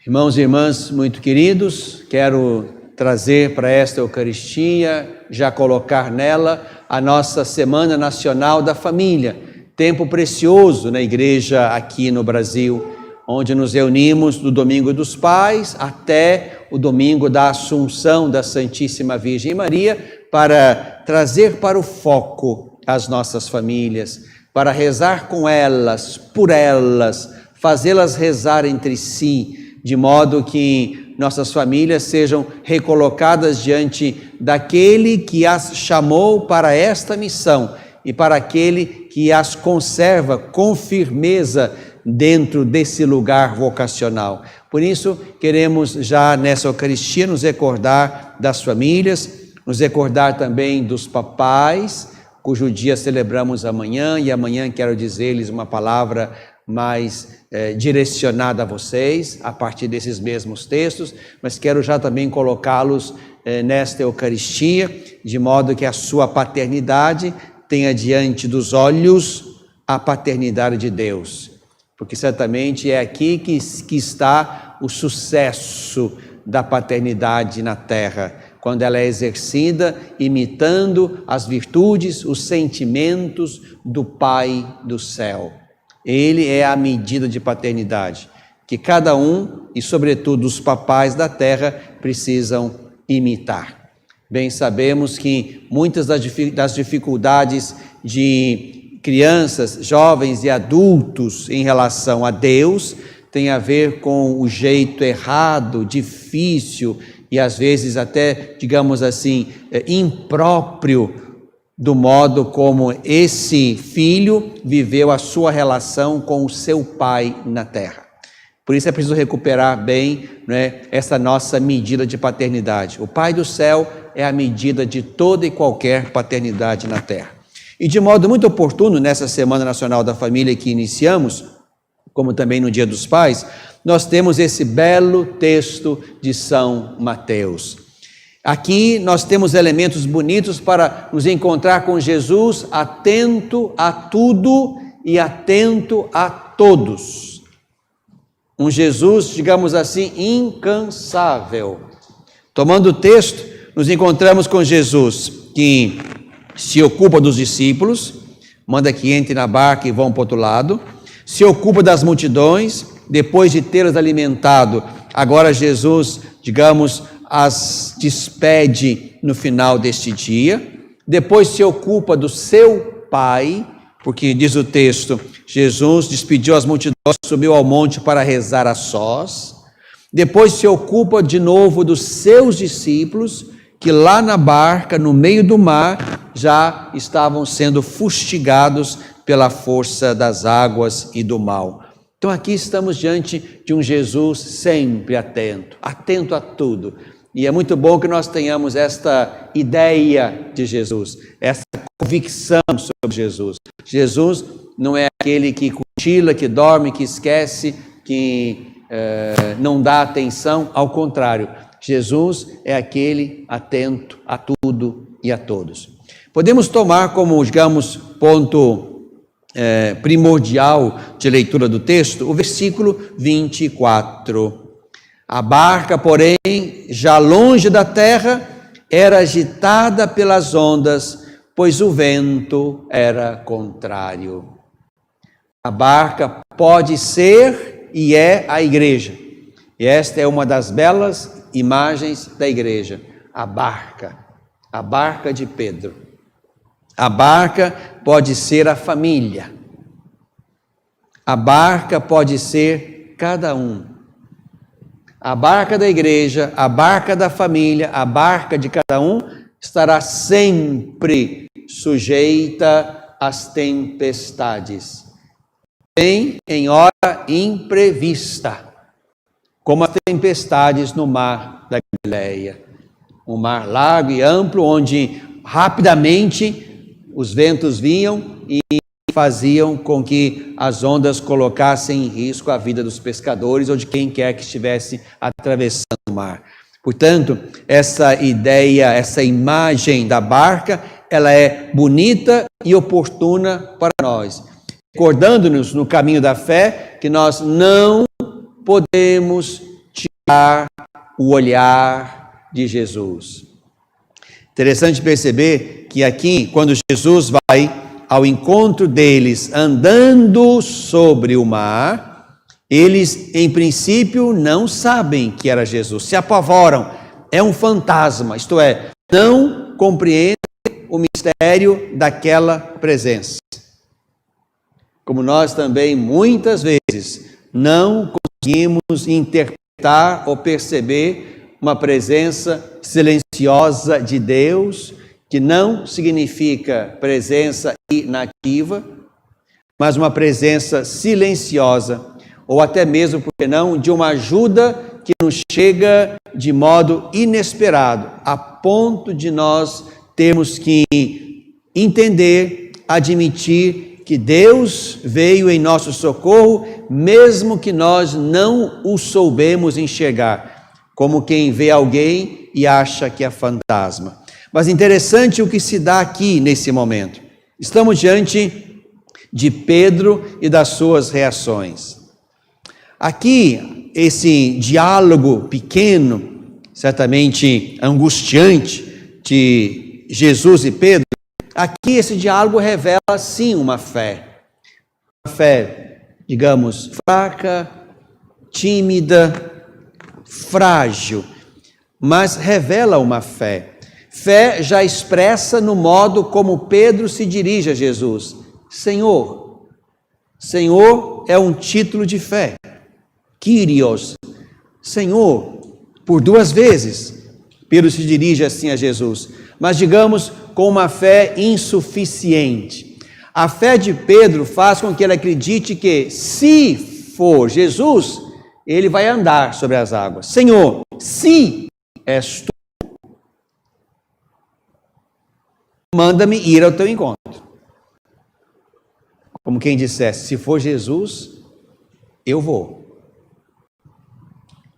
Irmãos e irmãs muito queridos, quero trazer para esta Eucaristia, já colocar nela a nossa Semana Nacional da Família, tempo precioso na igreja aqui no Brasil, onde nos reunimos do Domingo dos Pais até o Domingo da Assunção da Santíssima Virgem Maria, para trazer para o foco as nossas famílias, para rezar com elas, por elas, fazê-las rezar entre si, de modo que nossas famílias sejam recolocadas diante daquele que as chamou para esta missão e para aquele que as conserva com firmeza dentro desse lugar vocacional. Por isso, queremos já nessa Eucaristia nos recordar das famílias, nos recordar também dos papais, cujo dia celebramos amanhã, e amanhã quero dizer-lhes uma palavra mais direcionada a vocês, a partir desses mesmos textos, mas quero já também colocá-los nesta Eucaristia, de modo que a sua paternidade tenha diante dos olhos a paternidade de Deus, porque certamente é aqui que está o sucesso da paternidade na terra, quando ela é exercida imitando as virtudes, os sentimentos do Pai do céu. Ele é a medida de paternidade que cada um, e sobretudo os papais da terra, precisam imitar. Bem sabemos que muitas das dificuldades de crianças, jovens e adultos em relação a Deus têm a ver com o jeito errado, difícil e às vezes até, digamos assim, impróprio do modo como esse filho viveu a sua relação com o seu pai na terra. Por isso é preciso recuperar bem, essa nossa medida de paternidade. O Pai do céu é a medida de toda e qualquer paternidade na terra. E de modo muito oportuno, nessa Semana Nacional da Família que iniciamos, como também no Dia dos Pais, nós temos esse belo texto de São Mateus. Aqui nós temos elementos bonitos para nos encontrar com Jesus atento a tudo e atento a todos. Um Jesus, digamos assim, incansável. Tomando o texto, nos encontramos com Jesus que se ocupa dos discípulos, manda que entrem na barca e vão para o outro lado, se ocupa das multidões, depois de tê-las alimentado, agora Jesus, digamos, as despede no final deste dia, depois se ocupa do seu Pai, porque diz o texto, Jesus despediu as multidões, subiu ao monte para rezar a sós, depois se ocupa de novo dos seus discípulos, que lá na barca, no meio do mar, já estavam sendo fustigados pela força das águas e do mal. Então aqui estamos diante de um Jesus sempre atento a tudo. E é muito bom que nós tenhamos esta ideia de Jesus, essa convicção sobre Jesus. Jesus não é aquele que cochila, que dorme, que esquece, que não dá atenção, ao contrário. Jesus é aquele atento a tudo e a todos. Podemos tomar como, digamos, ponto primordial de leitura do texto, o versículo 24. A barca, porém, já longe da terra, era agitada pelas ondas, pois o vento era contrário. A barca pode ser e é a igreja. E esta é uma das belas imagens da igreja. A barca de Pedro. A barca pode ser a família. A barca pode ser cada um. A barca da igreja, a barca da família, a barca de cada um estará sempre sujeita às tempestades. Bem em hora imprevista, como as tempestades no mar da Galileia. Um mar largo e amplo, onde rapidamente os ventos vinham e faziam com que as ondas colocassem em risco a vida dos pescadores ou de quem quer que estivesse atravessando o mar. Portanto, essa ideia, essa imagem da barca, ela é bonita e oportuna para nós, recordando-nos no caminho da fé que nós não podemos o olhar de Jesus. Interessante perceber que aqui, quando Jesus vai ao encontro deles andando sobre o mar, eles em princípio não sabem que era Jesus, se apavoram, é um fantasma, isto é, não compreendem o mistério daquela presença. Como nós também muitas vezes não conseguimos interpretar ou perceber uma presença silenciosa de Deus, que não significa presença inativa, mas uma presença silenciosa, ou até mesmo, por que não, de uma ajuda que nos chega de modo inesperado, a ponto de nós termos que entender, admitir que Deus veio em nosso socorro, mesmo que nós não o soubemos enxergar, como quem vê alguém e acha que é fantasma. Mas interessante o que se dá aqui nesse momento. Estamos diante de Pedro e das suas reações. Aqui, esse diálogo pequeno, certamente angustiante, de Jesus e Pedro, aqui esse diálogo revela sim uma fé, digamos, fraca, tímida, frágil, mas revela uma fé. Fé já expressa no modo como Pedro se dirige a Jesus. Senhor. Senhor é um título de fé. Kyrios. Senhor. Por duas vezes, Pedro se dirige assim a Jesus. Mas digamos, com uma fé insuficiente. A fé de Pedro faz com que ele acredite que, se for Jesus, ele vai andar sobre as águas. Senhor, se és tu, manda-me ir ao teu encontro. Como quem dissesse, se for Jesus, eu vou.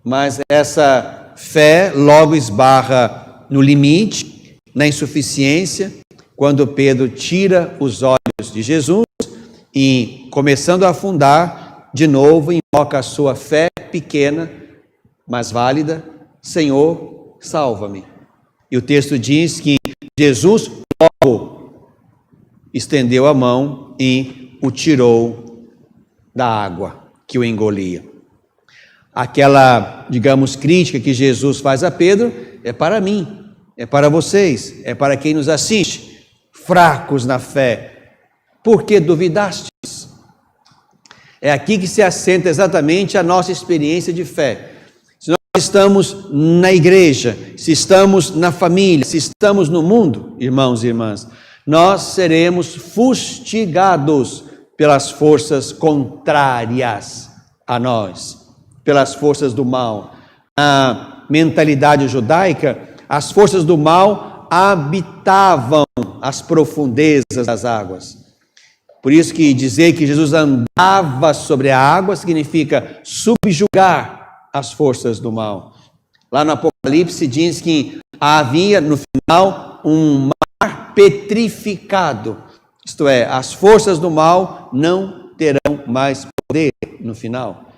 Mas essa fé logo esbarra no limite, na insuficiência, quando Pedro tira os olhos de Jesus e, começando a afundar, de novo invoca a sua fé pequena, mas válida, Senhor, salva-me. E o texto diz que Jesus logo estendeu a mão e o tirou da água que o engolia. Aquela, digamos, crítica que Jesus faz a Pedro é para mim, é para vocês, é para quem nos assiste, fracos na fé. Por que duvidastes? É aqui que se assenta exatamente a nossa experiência de fé. Se nós estamos na igreja, se estamos na família, se estamos no mundo, irmãos e irmãs, nós seremos fustigados pelas forças contrárias a nós, pelas forças do mal. Na mentalidade judaica, as forças do mal habitavam as profundezas das águas. Por isso que dizer que Jesus andava sobre a água significa subjugar as forças do mal. Lá no Apocalipse diz que havia no final um mar petrificado. Isto é, as forças do mal não terão mais poder no final.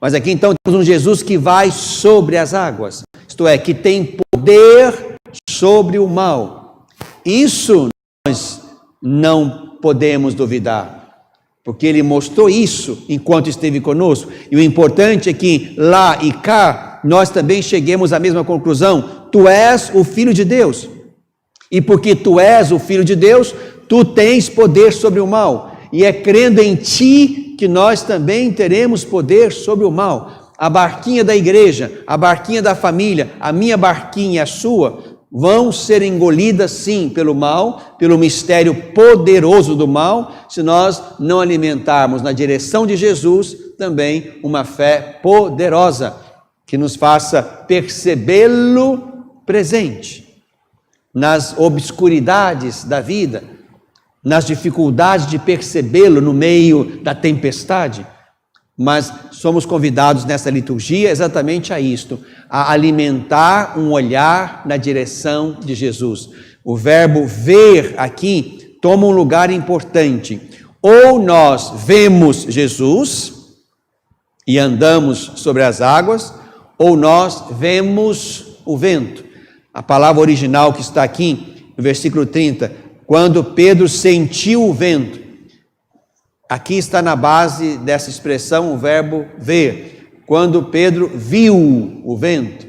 Mas aqui então temos um Jesus que vai sobre as águas. Isto é, que tem poder sobre o mal. Isso nós não podemos duvidar, porque ele mostrou isso enquanto esteve conosco. E o importante é que lá e cá nós também cheguemos à mesma conclusão: tu és o Filho de Deus, e porque tu és o Filho de Deus, tu tens poder sobre o mal, e é crendo em ti que nós também teremos poder sobre o mal. A barquinha da igreja, a barquinha da família, a minha barquinha e a sua vão ser engolidas sim pelo mal, pelo mistério poderoso do mal, se nós não alimentarmos na direção de Jesus também uma fé poderosa, que nos faça percebê-lo presente nas obscuridades da vida, nas dificuldades de percebê-lo no meio da tempestade. Mas somos convidados nessa liturgia exatamente a isto, a alimentar um olhar na direção de Jesus. O verbo ver aqui toma um lugar importante. Ou nós vemos Jesus e andamos sobre as águas, ou nós vemos o vento. A palavra original que está aqui, no versículo 30, quando Pedro sentiu o vento. Aqui está na base dessa expressão o verbo ver. Quando Pedro viu o vento.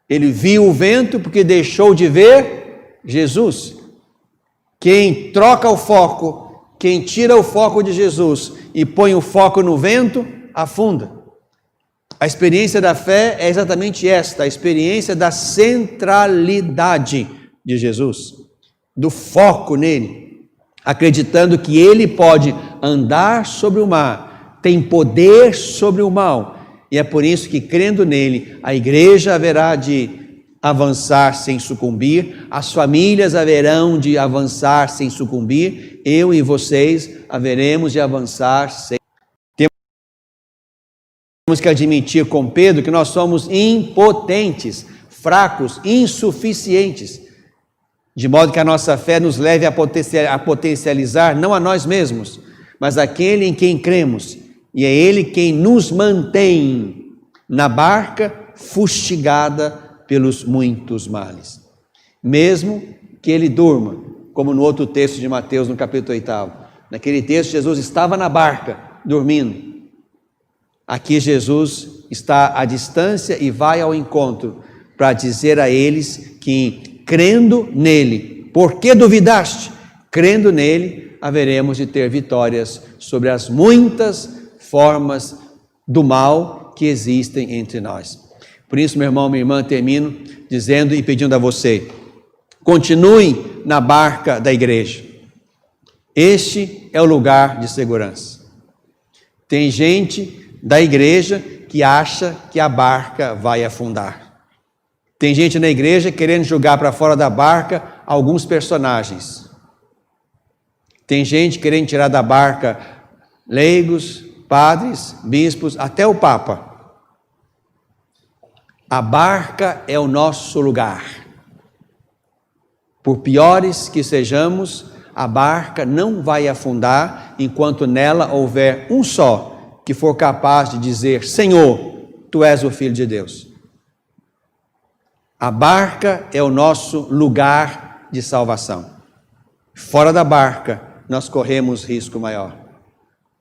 Ele viu o vento porque deixou de ver Jesus. Quem troca o foco, quem tira o foco de Jesus e põe o foco no vento, afunda. A experiência da fé é exatamente esta, a experiência da centralidade de Jesus, do foco nele, acreditando que ele pode andar sobre o mar, tem poder sobre o mal, e é por isso que, crendo nele, a igreja haverá de avançar sem sucumbir, as famílias haverão de avançar sem sucumbir, eu e vocês haveremos de avançar sem. Temos que admitir com Pedro que nós somos impotentes, fracos, insuficientes, de modo que a nossa fé nos leve a potencializar não a nós mesmos, mas aquele em quem cremos, e é ele quem nos mantém na barca fustigada pelos muitos males. Mesmo que ele durma, como no outro texto de Mateus, no capítulo 8. Naquele texto, Jesus estava na barca, dormindo. Aqui Jesus está à distância e vai ao encontro para dizer a eles que, crendo nele, por que duvidaste? Crendo nele, haveremos de ter vitórias sobre as muitas formas do mal que existem entre nós. Por isso, meu irmão, minha irmã, termino dizendo e pedindo a você, continue na barca da igreja. Este é o lugar de segurança. Tem gente da igreja que acha que a barca vai afundar. Tem gente na igreja querendo jogar para fora da barca alguns personagens. Tem gente querendo tirar da barca leigos, padres, bispos, até o Papa. A barca é o nosso lugar. Por piores que sejamos, a barca não vai afundar enquanto nela houver um só que for capaz de dizer, Senhor, Tu és o Filho de Deus. A barca é o nosso lugar de salvação. Fora da barca, nós corremos risco maior.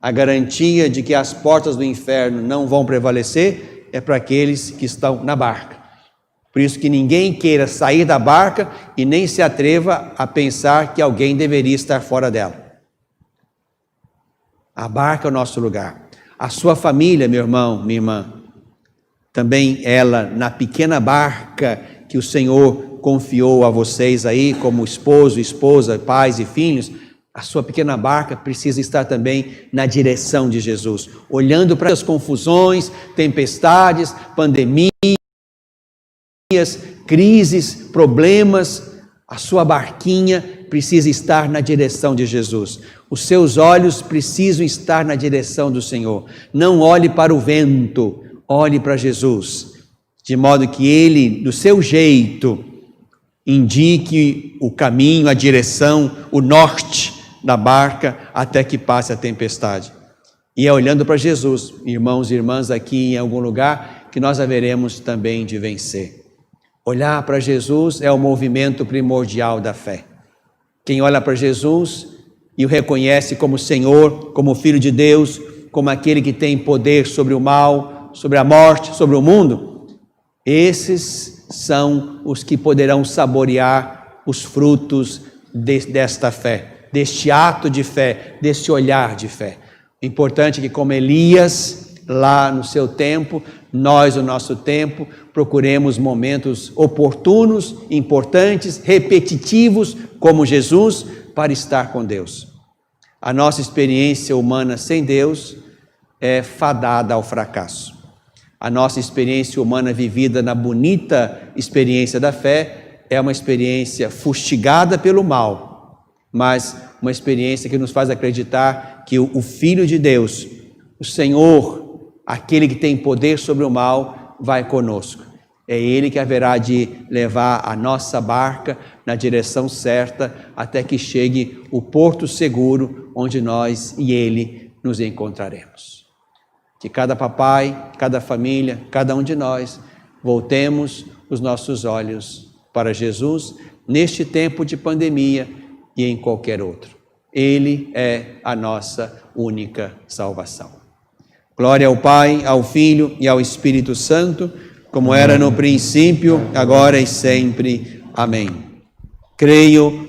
A garantia de que as portas do inferno não vão prevalecer é para aqueles que estão na barca. Por isso que ninguém queira sair da barca e nem se atreva a pensar que alguém deveria estar fora dela. A barca é o nosso lugar. A sua família, meu irmão, minha irmã, também ela, na pequena barca que o Senhor confiou a vocês aí, como esposo, esposa, pais e filhos, a sua pequena barca precisa estar também na direção de Jesus, olhando para as confusões, tempestades, pandemias, crises, problemas. A sua barquinha precisa estar na direção de Jesus. Os seus olhos precisam estar na direção do Senhor. Não olhe para o vento, olhe para Jesus, de modo que Ele, do seu jeito, indique o caminho, a direção, o norte da barca até que passe a tempestade. E é olhando para Jesus, irmãos e irmãs, aqui em algum lugar, que nós haveremos também de vencer. Olhar para Jesus é o movimento primordial da fé. Quem olha para Jesus e o reconhece como Senhor, como Filho de Deus, como aquele que tem poder sobre o mal, sobre a morte, sobre o mundo, esses são os que poderão saborear os frutos desta fé, deste ato de fé, deste olhar de fé. O importante é que, como Elias, lá no seu tempo, nós, no nosso tempo, procuremos momentos oportunos, importantes, repetitivos, como Jesus, para estar com Deus. A nossa experiência humana sem Deus é fadada ao fracasso. A nossa experiência humana vivida na bonita experiência da fé é uma experiência fustigada pelo mal, mas uma experiência que nos faz acreditar que o Filho de Deus, o Senhor, aquele que tem poder sobre o mal, vai conosco. É Ele que haverá de levar a nossa barca na direção certa até que chegue o porto seguro onde nós e Ele nos encontraremos. Que cada papai, cada família, cada um de nós voltemos os nossos olhos para Jesus neste tempo de pandemia e em qualquer outro. Ele é a nossa única salvação. Glória ao Pai, ao Filho e ao Espírito Santo, como era no princípio, agora e sempre. Amém. Creio